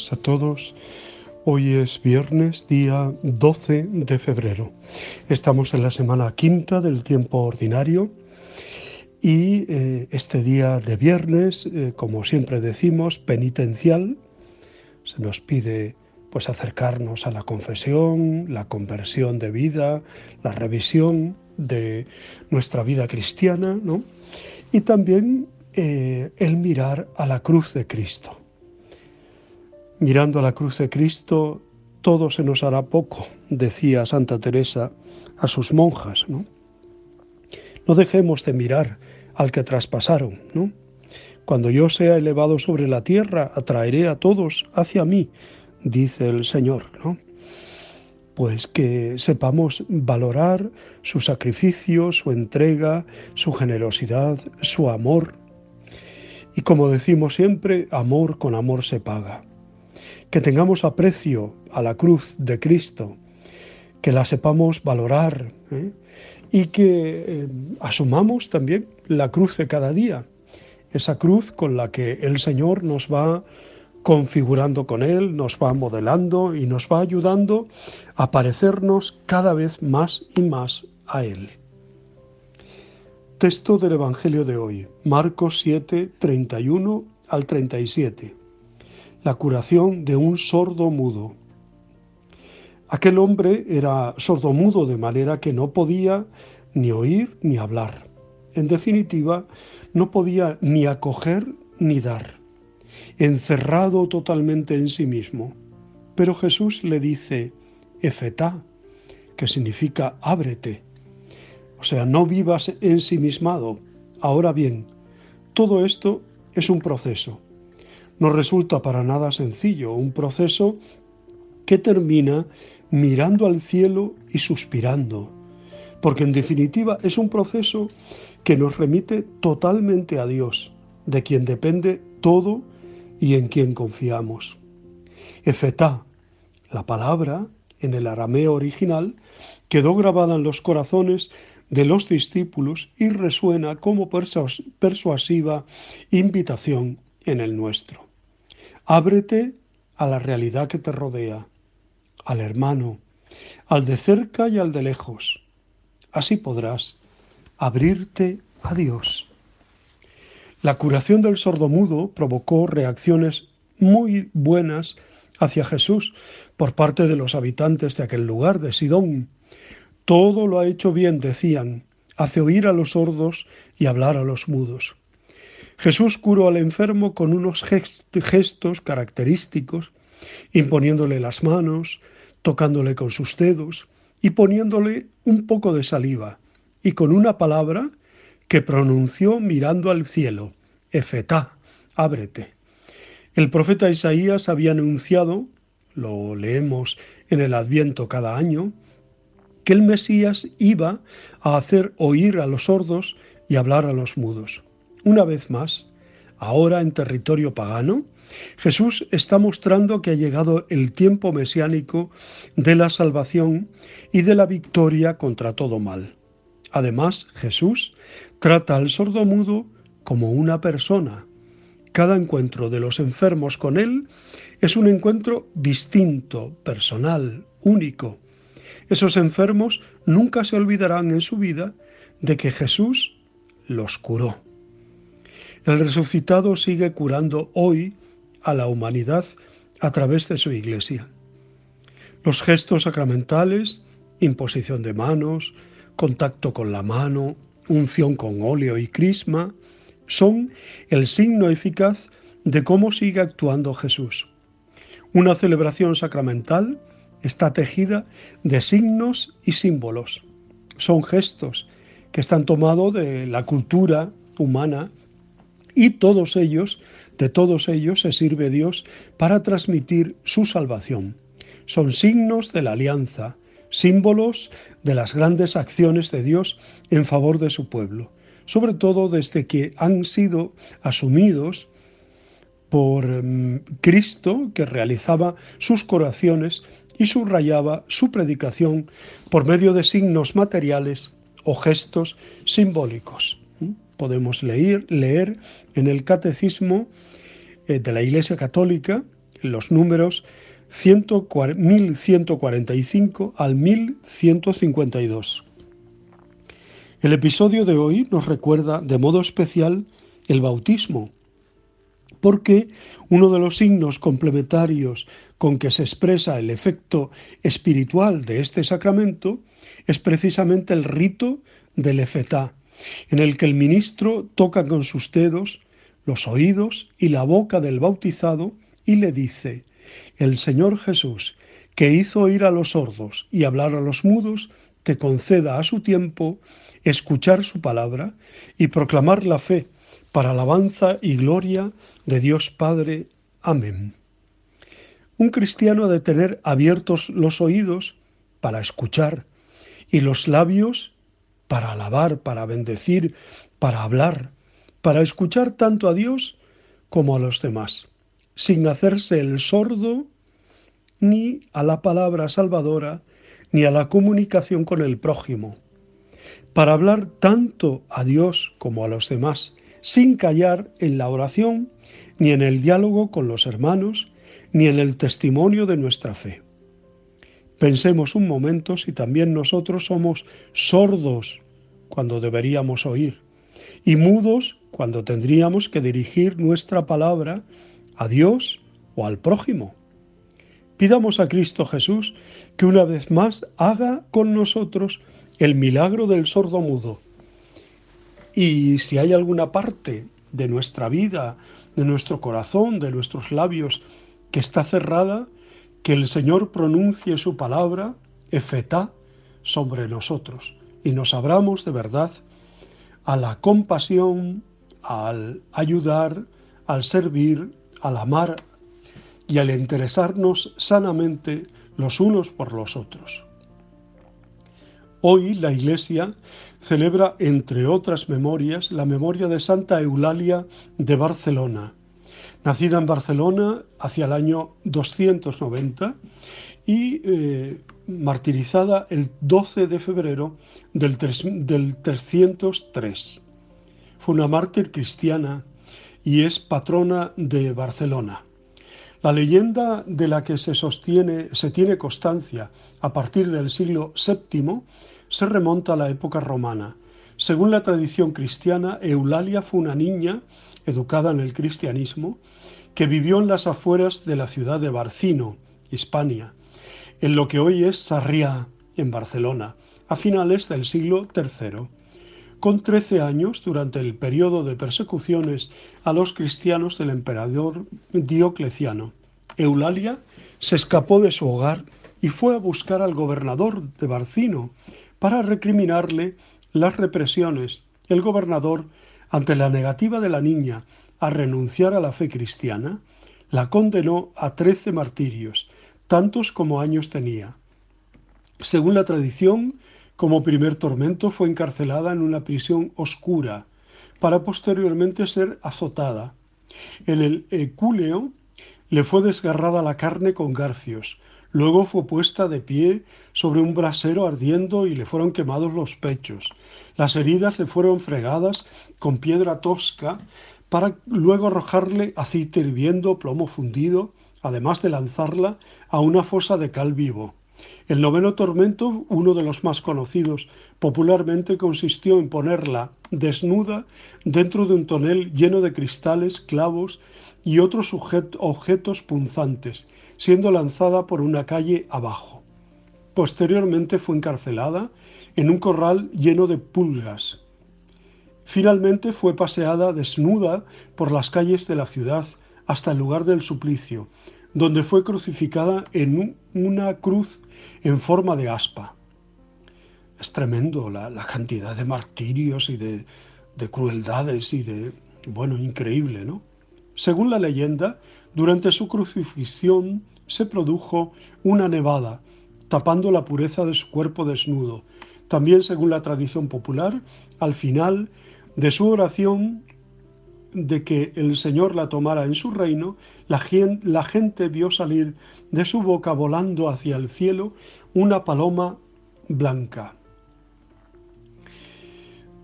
días a todos. Hoy es viernes, día 12 de febrero. Estamos en la semana quinta del tiempo ordinario y este día de viernes, como siempre decimos, penitencial, se nos pide pues acercarnos a la confesión, la conversión de vida, la revisión de nuestra vida cristiana, ¿no? Y también el mirar a la cruz de Cristo. Mirando a la cruz de Cristo, todo se nos hará poco, decía Santa Teresa a sus monjas, ¿no? No dejemos de mirar al que traspasaron, ¿no? Cuando yo sea elevado sobre la tierra, atraeré a todos hacia mí, dice el Señor, ¿no? Pues que sepamos valorar su sacrificio, su entrega, su generosidad, su amor. Y como decimos siempre, amor con amor se paga. Que tengamos aprecio a la cruz de Cristo, que la sepamos valorar, y que asumamos también la cruz de cada día, esa cruz con la que el Señor nos va configurando con Él, nos va modelando y nos va ayudando a parecernos cada vez más y más a Él. Texto del Evangelio de hoy, Marcos 7, 31 al 37. La curación de un sordo-mudo. Aquel hombre era sordo-mudo de manera que no podía ni oír ni hablar. En definitiva, no podía ni acoger ni dar, encerrado totalmente en sí mismo. Pero Jesús le dice, Efetá, que significa ábrete. O sea, no vivas ensimismado. Ahora bien, todo esto es un proceso. No resulta para nada sencillo, un proceso que termina mirando al cielo y suspirando, porque en definitiva es un proceso que nos remite totalmente a Dios, de quien depende todo y en quien confiamos. Efetá, la palabra en el arameo original, quedó grabada en los corazones de los discípulos y resuena como persuasiva invitación en el nuestro. Ábrete a la realidad que te rodea, al hermano, al de cerca y al de lejos. Así podrás abrirte a Dios. La curación del sordomudo provocó reacciones muy buenas hacia Jesús por parte de los habitantes de aquel lugar, de Sidón. Todo lo ha hecho bien, decían, hace oír a los sordos y hablar a los mudos. Jesús curó al enfermo con unos gestos característicos, imponiéndole las manos, tocándole con sus dedos y poniéndole un poco de saliva, y con una palabra que pronunció mirando al cielo, Efetá, ábrete. El profeta Isaías había anunciado, lo leemos en el Adviento cada año, que el Mesías iba a hacer oír a los sordos y hablar a los mudos. Una vez más, ahora en territorio pagano, Jesús está mostrando que ha llegado el tiempo mesiánico de la salvación y de la victoria contra todo mal. Además, Jesús trata al sordomudo como una persona. Cada encuentro de los enfermos con Él es un encuentro distinto, personal, único. Esos enfermos nunca se olvidarán en su vida de que Jesús los curó. El resucitado sigue curando hoy a la humanidad a través de su Iglesia. Los gestos sacramentales, imposición de manos, contacto con la mano, unción con óleo y crisma, son el signo eficaz de cómo sigue actuando Jesús. Una celebración sacramental está tejida de signos y símbolos. Son gestos que están tomados de la cultura humana y de todos ellos se sirve Dios para transmitir su salvación. Son signos de la alianza, símbolos de las grandes acciones de Dios en favor de su pueblo, sobre todo desde que han sido asumidos por Cristo, que realizaba sus curaciones y subrayaba su predicación por medio de signos materiales o gestos simbólicos. Podemos leer en el Catecismo de la Iglesia Católica, en los números 1145 al 1152. El episodio de hoy nos recuerda de modo especial el bautismo, porque uno de los signos complementarios con que se expresa el efecto espiritual de este sacramento es precisamente el rito del efetá, en el que el ministro toca con sus dedos los oídos y la boca del bautizado y le dice: el Señor Jesús, que hizo oír a los sordos y hablar a los mudos, te conceda a su tiempo escuchar su palabra y proclamar la fe para alabanza y gloria de Dios Padre. Amén. Un cristiano ha de tener abiertos los oídos para escuchar y los labios para alabar, para bendecir, para hablar, para escuchar tanto a Dios como a los demás, sin hacerse el sordo ni a la palabra salvadora ni a la comunicación con el prójimo, para hablar tanto a Dios como a los demás, sin callar en la oración, ni en el diálogo con los hermanos, ni en el testimonio de nuestra fe. Pensemos un momento si también nosotros somos sordos cuando deberíamos oír, y mudos cuando tendríamos que dirigir nuestra palabra a Dios o al prójimo. Pidamos a Cristo Jesús que una vez más haga con nosotros el milagro del sordo mudo. Y si hay alguna parte de nuestra vida, de nuestro corazón, de nuestros labios, que está cerrada, que el Señor pronuncie su palabra, efetá, sobre nosotros y nos abramos de verdad a la compasión, al ayudar, al servir, al amar y al interesarnos sanamente los unos por los otros. Hoy la Iglesia celebra, entre otras memorias, la memoria de Santa Eulalia de Barcelona, nacida en Barcelona hacia el año 290 y martirizada el 12 de febrero del 303. Fue una mártir cristiana y es patrona de Barcelona. La leyenda de la que se tiene constancia a partir del siglo VII se remonta a la época romana. Según la tradición cristiana, Eulalia fue una niña educada en el cristianismo que vivió en las afueras de la ciudad de Barcino, Hispania, en lo que hoy es Sarriá, en Barcelona, a finales del siglo III. Con 13 años, durante el periodo de persecuciones a los cristianos del emperador Diocleciano, Eulalia se escapó de su hogar y fue a buscar al gobernador de Barcino para recriminarle las represiones. El gobernador, ante la negativa de la niña a renunciar a la fe cristiana, la condenó a 13 martirios, tantos como años tenía. Según la tradición, como primer tormento fue encarcelada en una prisión oscura, para posteriormente ser azotada. En el Ecúleo le fue desgarrada la carne con garfios, luego fue puesta de pie sobre un brasero ardiendo y le fueron quemados los pechos. Las heridas le fueron fregadas con piedra tosca para luego arrojarle aceite hirviendo, plomo fundido, además de lanzarla a una fosa de cal vivo. El noveno tormento, uno de los más conocidos popularmente, consistió en ponerla desnuda dentro de un tonel lleno de cristales, clavos y otros objetos punzantes, siendo lanzada por una calle abajo. Posteriormente fue encarcelada en un corral lleno de pulgas. Finalmente fue paseada desnuda por las calles de la ciudad hasta el lugar del suplicio, donde fue crucificada en una cruz en forma de aspa. Es tremendo la cantidad de martirios y de crueldades y increíble, ¿no? Según la leyenda, durante su crucifixión se produjo una nevada, tapando la pureza de su cuerpo desnudo. También, según la tradición popular, al final de su oración de que el Señor la tomara en su reino, la gente vio salir de su boca volando hacia el cielo una paloma blanca.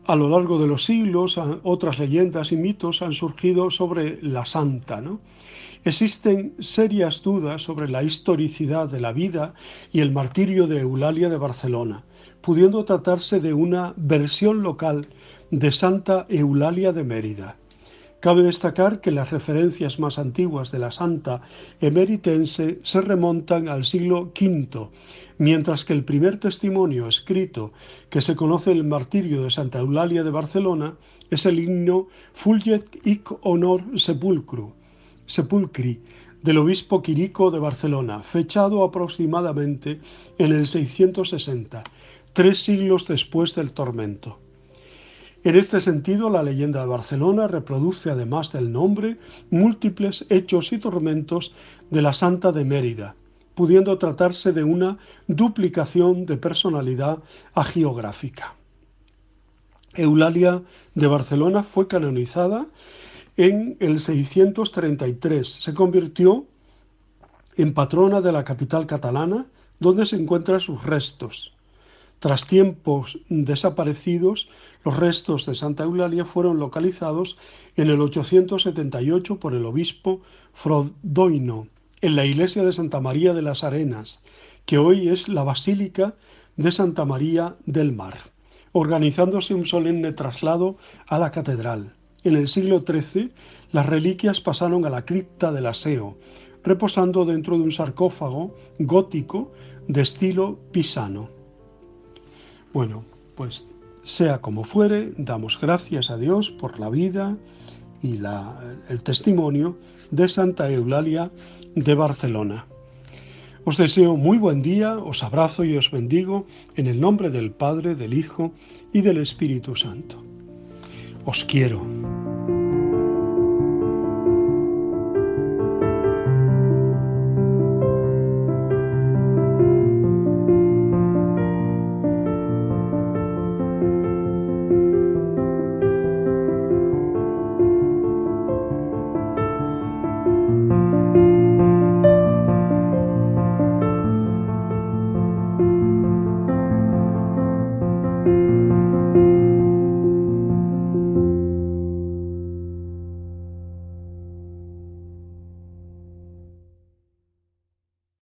A lo largo de los siglos, otras leyendas y mitos han surgido sobre la santa, ¿no? Existen serias dudas sobre la historicidad de la vida y el martirio de Eulalia de Barcelona, pudiendo tratarse de una versión local de Santa Eulalia de Mérida. Cabe destacar que las referencias más antiguas de la santa emeritense se remontan al siglo V, mientras que el primer testimonio escrito que se conoce del martirio de Santa Eulalia de Barcelona es el himno Fulget hic honor sepulcri del obispo Quirico de Barcelona, fechado aproximadamente en el 660, 3 siglos después del tormento. En este sentido, la leyenda de Barcelona reproduce, además del nombre, múltiples hechos y tormentos de la Santa de Mérida, pudiendo tratarse de una duplicación de personalidad hagiográfica. Eulalia de Barcelona fue canonizada en el 633. Se convirtió en patrona de la capital catalana, donde se encuentran sus restos. Tras tiempos desaparecidos, los restos de Santa Eulalia fueron localizados en el 878 por el obispo Frodoino, en la iglesia de Santa María de las Arenas, que hoy es la Basílica de Santa María del Mar, organizándose un solemne traslado a la catedral. En el siglo XIII, las reliquias pasaron a la cripta del Aseo, reposando dentro de un sarcófago gótico de estilo pisano. Bueno, pues sea como fuere, damos gracias a Dios por la vida y el testimonio de Santa Eulalia de Barcelona. Os deseo muy buen día, os abrazo y os bendigo en el nombre del Padre, del Hijo y del Espíritu Santo. Os quiero.